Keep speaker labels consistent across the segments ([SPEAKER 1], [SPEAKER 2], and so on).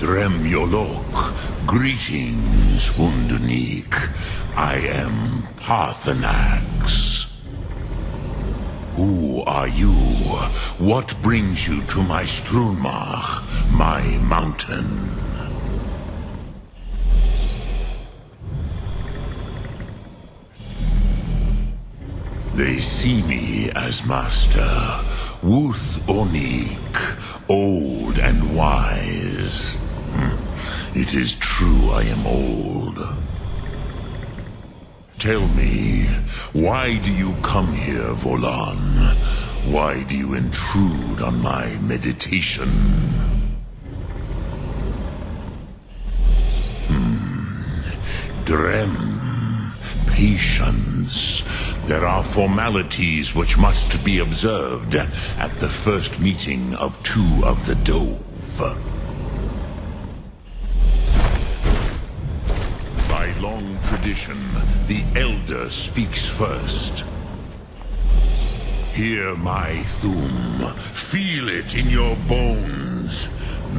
[SPEAKER 1] Dremyolok, greetings, Undunik. I am Parthenax. Who are you? What brings you to my Strunmach, my mountain? They see me as master, Wuth Onik, old and wise. It is true I am old. Tell me, why do you come here, Volan? Why do you intrude on my meditation? Drem, patience. There are formalities which must be observed at the first meeting of two of the Dove. By long tradition, the Elder speaks first. Hear my Thum. Feel it in your bones.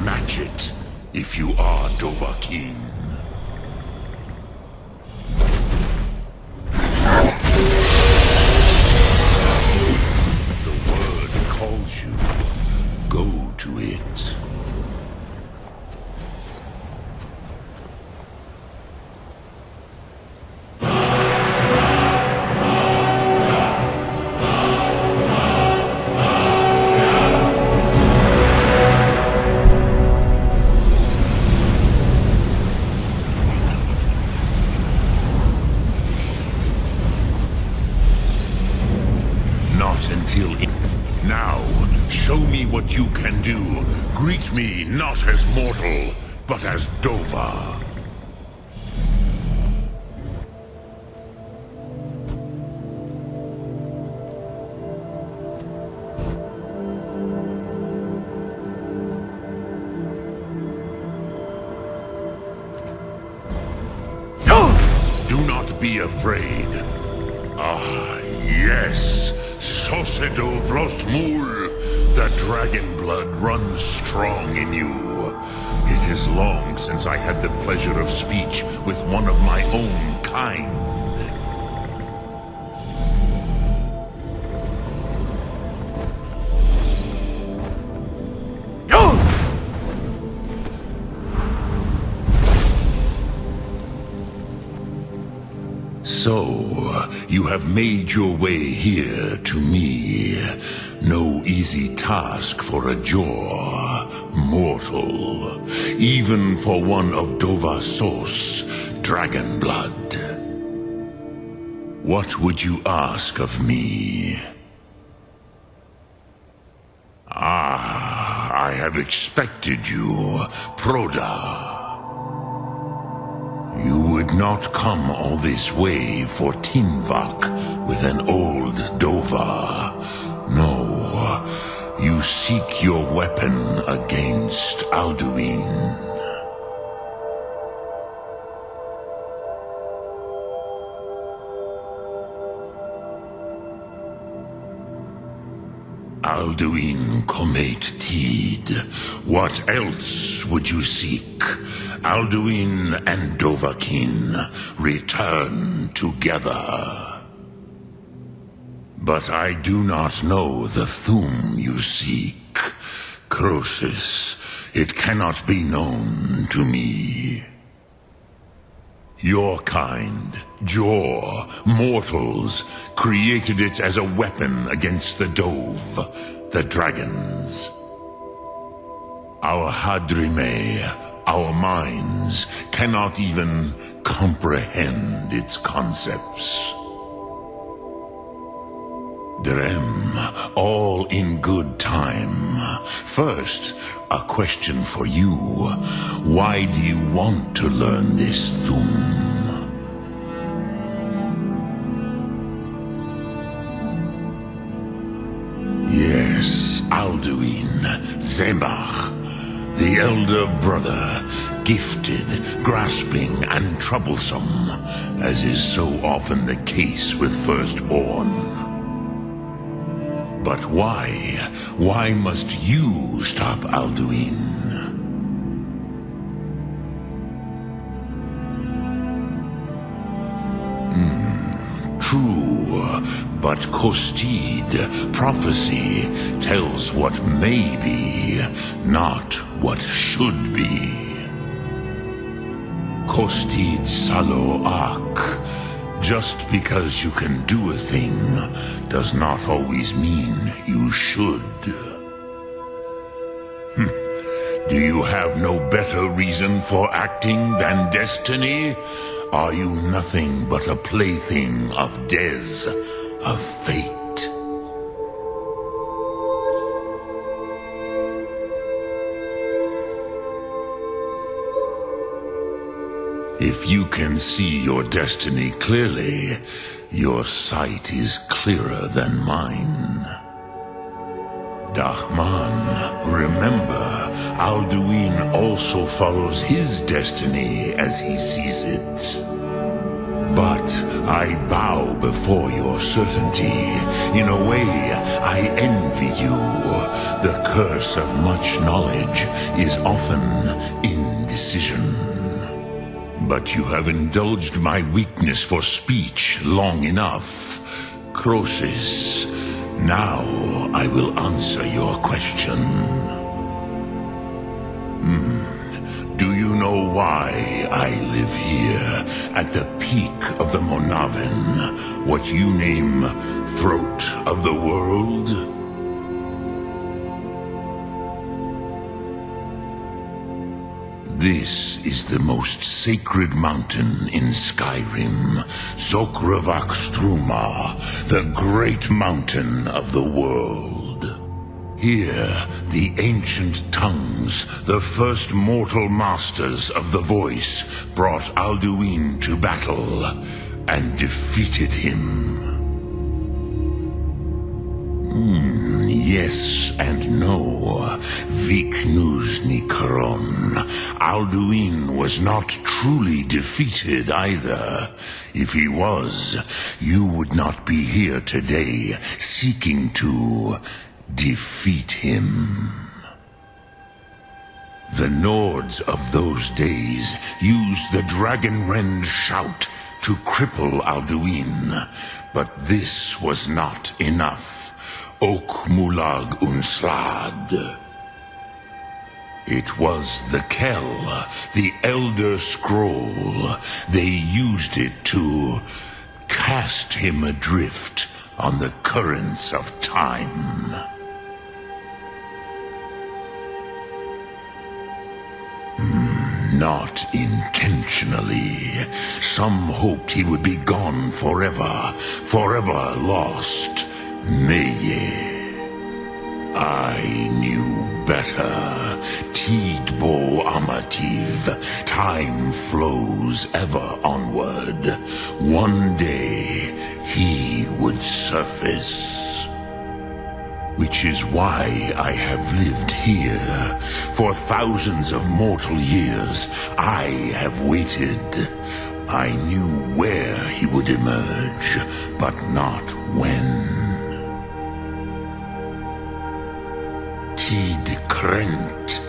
[SPEAKER 1] Match it if you are Dovahkiin. The word calls you. Go to it. Now, show me what you can do. Greet me not as mortal, but as Dova. Do not be afraid. Ah, yes. Sosedo Vrostmul, the dragon blood runs strong in you. It is long since I had the pleasure of speech with one of my own kind. So, you have made your way here to me. No easy task for a Jor, mortal. Even for one of Dovasos, dragon blood. What would you ask of me? Ah, I have expected you, Proda. You would not come all this way for Tinvak with an old Dova. No, you seek your weapon against Alduin. Alduin Comet Tid. What else would you seek? Alduin and Dovahkiin return together. But I do not know the Thum you seek. Croesus, it cannot be known to me. Your kind, Jor, mortals, created it as a weapon against the Dove, the dragons. Our Hadrime, our minds, cannot even comprehend its concepts. Drem, all in good time. First, a question for you. Why do you want to learn this Thum? Yes, Alduin, Zemach, the elder brother, gifted, grasping, and troublesome, as is so often the case with firstborn. But why? Why must you stop Alduin? true, but Kostid, prophecy, tells what may be, not what should be. Kostid Salo Ak. Just because you can do a thing does not always mean you should. Do you have no better reason for acting than destiny? Are you nothing but a plaything of Des, of fate? If you can see your destiny clearly, your sight is clearer than mine. Dahman, remember, Alduin also follows his destiny as he sees it. But I bow before your certainty. In a way, I envy you. The curse of much knowledge is often indecision. But you have indulged my weakness for speech long enough. Croesus, now I will answer your question. Do you know why I live here, at the peak of the Monavin, what you name throat of the world? This is the most sacred mountain in Skyrim, Zokravak Struma, the great mountain of the world. Here, the ancient tongues, the first mortal masters of the voice, brought Alduin to battle and defeated him. Yes and no. Viknuzny Karon. Alduin was not truly defeated either. If he was, you would not be here today seeking to defeat him. The Nords of those days used the Dragonrend shout to cripple Alduin, but this was not enough. Ok Mulag Unslad. It was the Kell, the Elder Scroll. They used it to cast him adrift on the currents of time. Not intentionally. Some hoped he would be gone forever, forever lost. Meye. I knew better. Tidbo Amativ. Time flows ever onward. One day, he would surface. Which is why I have lived here. For thousands of mortal years, I have waited. I knew where he would emerge, but not when. Tid Krent.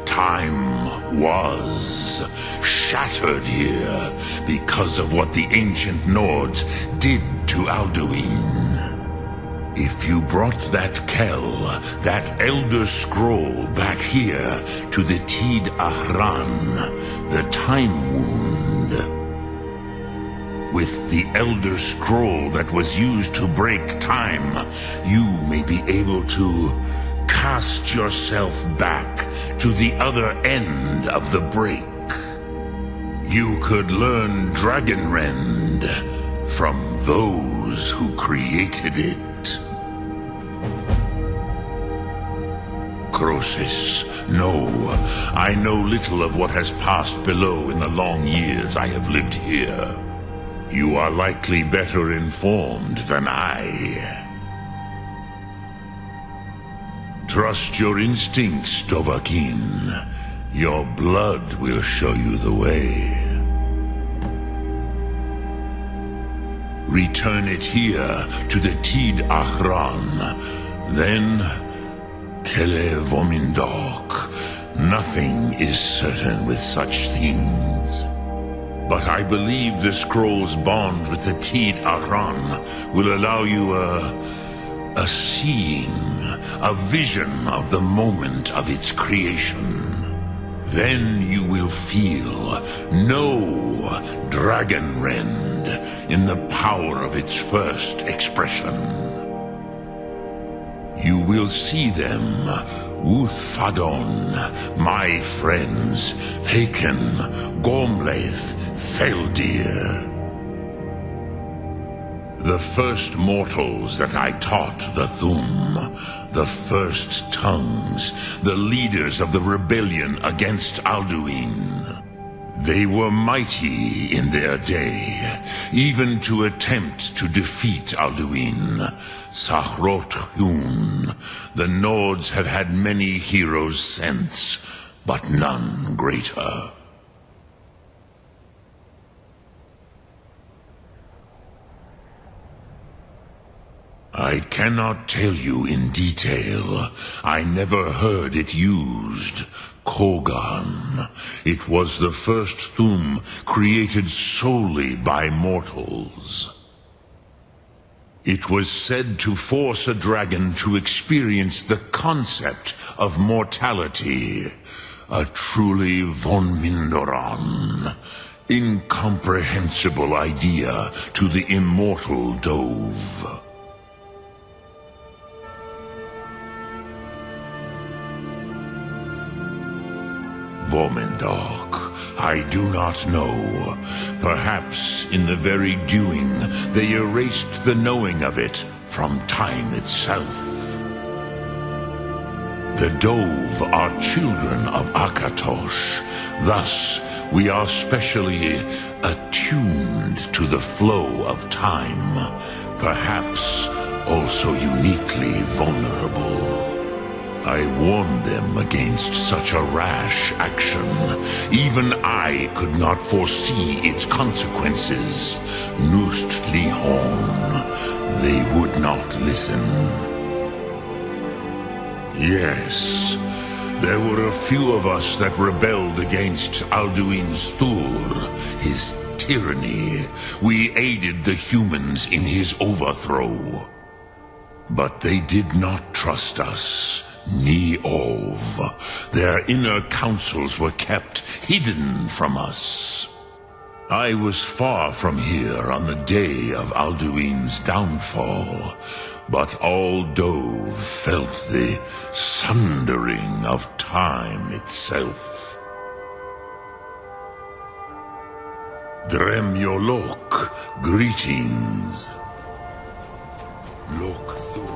[SPEAKER 1] Time was shattered here because of what the ancient Nords did to Alduin. If you brought that Kell, that Elder Scroll back here to the Tid Ahran, the Time Wound, with the Elder Scroll that was used to break time, you may be able to cast yourself back to the other end of the break. You could learn Dragonrend from those who created it. Croesus, no, I know little of what has passed below in the long years I have lived here. You are likely better informed than I. Trust your instincts, Dovahkiin. Your blood will show you the way. Return it here to the Tid Ahran. Then, Kele Vomindok. Nothing is certain with such things. But I believe the scroll's bond with the Tid Aran will allow you a seeing, a vision of the moment of its creation. Then you will feel, know Dragonrend in the power of its first expression. You will see them, Uthfadon, my friends, Haken, Gormlaith, Feldir. The first mortals that I taught the Thum, the first tongues, the leaders of the rebellion against Alduin. They were mighty in their day, even to attempt to defeat Alduin. Sahrot Hun, the Nords have had many heroes since, but none greater. I cannot tell you in detail. I never heard it used. Kogan. It was the first Thum created solely by mortals. It was said to force a dragon to experience the concept of mortality. A truly von Mindoran. Incomprehensible idea to the immortal Dove. Vomendok, I do not know. Perhaps in the very doing, they erased the knowing of it from time itself. The Dove are children of Akatosh. Thus, we are specially attuned to the flow of time. Perhaps also uniquely vulnerable. I warned them against such a rash action. Even I could not foresee its consequences. Nust Lihon, they would not listen. Yes, there were a few of us that rebelled against Alduin Stur, his tyranny. We aided the humans in his overthrow. But they did not trust us. Ni-Ov. Their inner counsels were kept hidden from us. I was far from here on the day of Alduin's downfall, but all Dove felt the sundering of time itself. Dremyolok, greetings. Lok-Thu.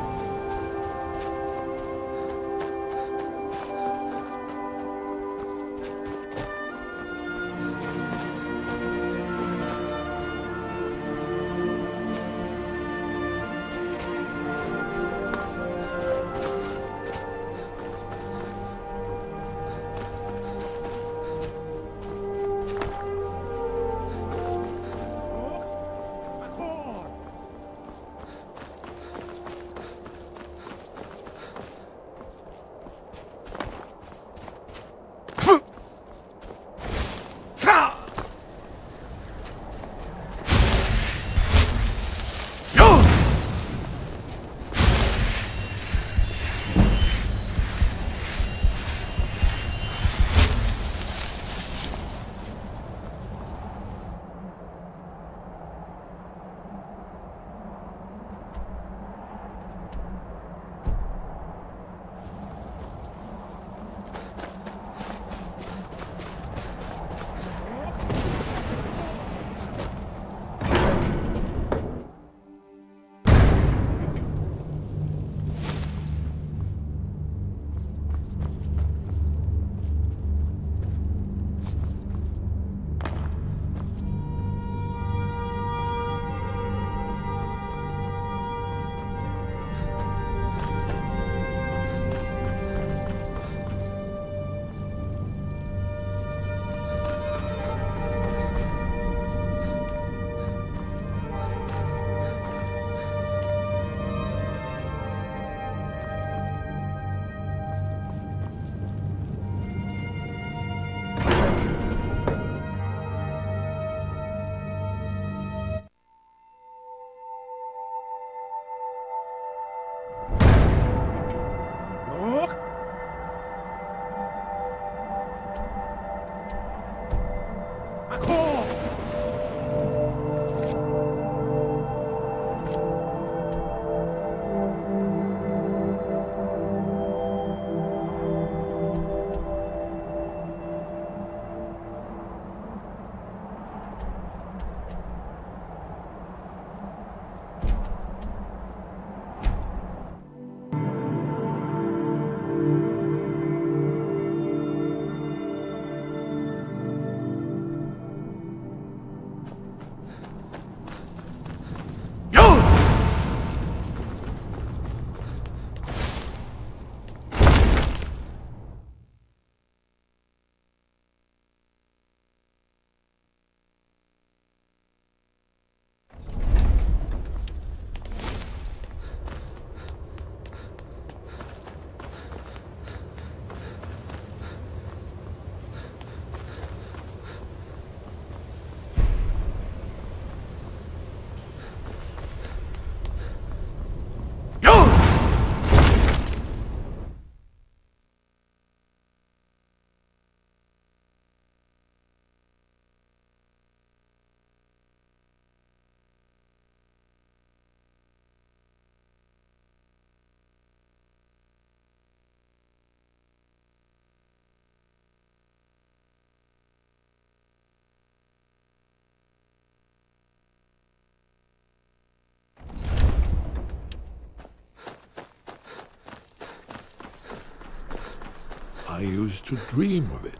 [SPEAKER 2] used to dream of it.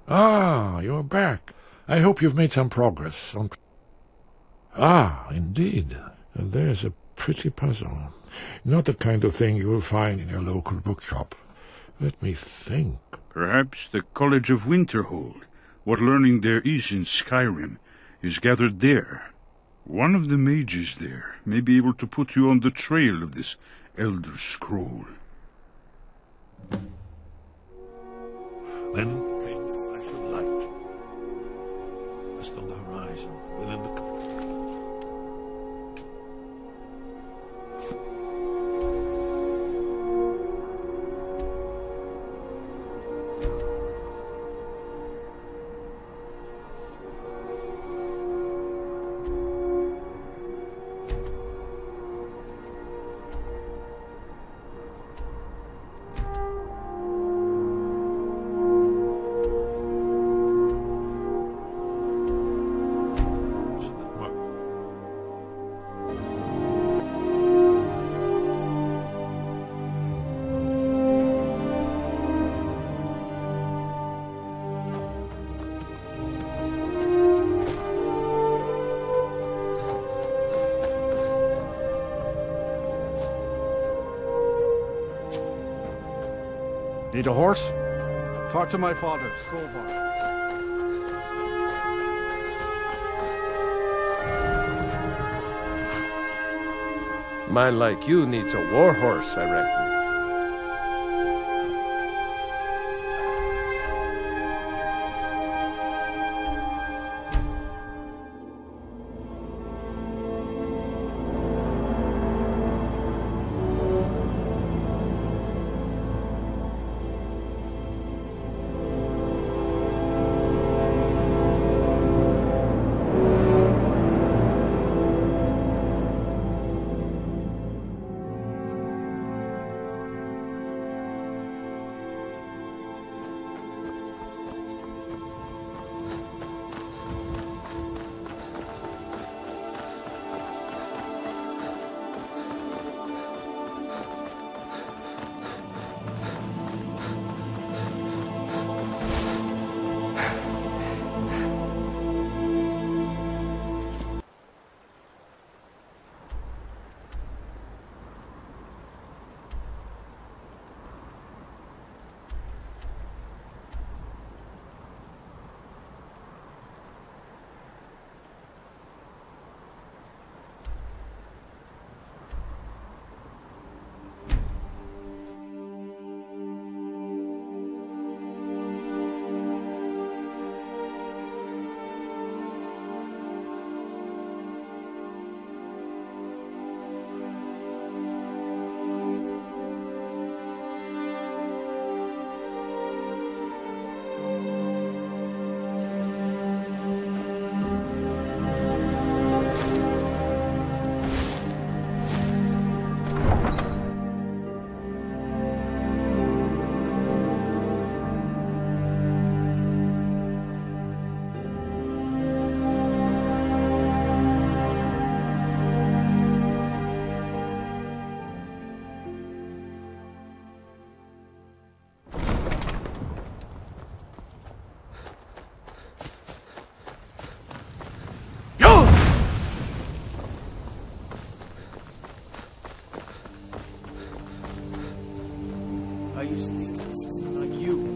[SPEAKER 2] Ah, you're back. I hope you've made some progress on... Ah, indeed. There's a pretty puzzle. Not the kind of thing you will find in your local bookshop. Let me think.
[SPEAKER 3] Perhaps the College of Winterhold. What learning there is in Skyrim is gathered there. One of the mages there may be able to put you on the trail of this Elder Scroll.
[SPEAKER 2] Then came the flash of light. Just on the horizon, within the...
[SPEAKER 4] Need a horse? Talk to my father, Skolvar.
[SPEAKER 5] Man like you needs a war horse, I reckon.
[SPEAKER 4] I used to be like you.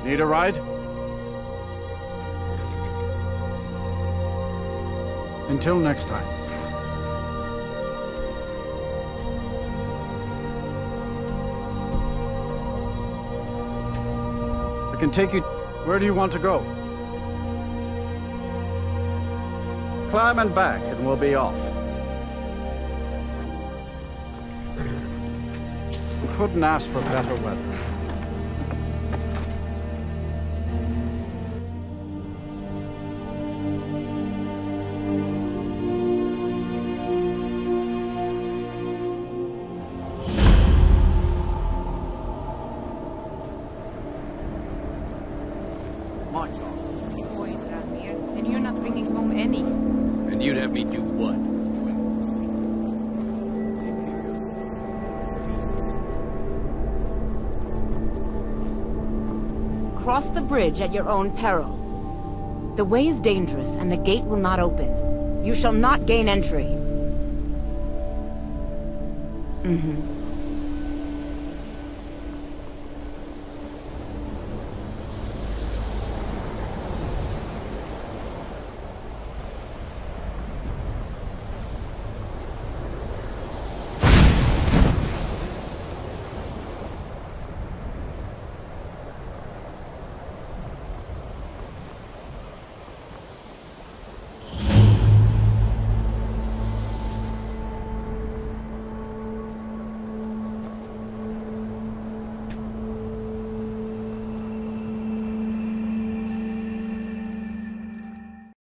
[SPEAKER 4] Need a ride? Until next time. I can take you... Where do you want to go? Climb and back, and we'll be off. Couldn't ask for better weather. My God.
[SPEAKER 6] Boy, Radmir, and you're not bringing home any.
[SPEAKER 5] And you'd have me do what?
[SPEAKER 6] Cross the bridge at your own peril. The way is dangerous, and the gate will not open. You shall not gain entry.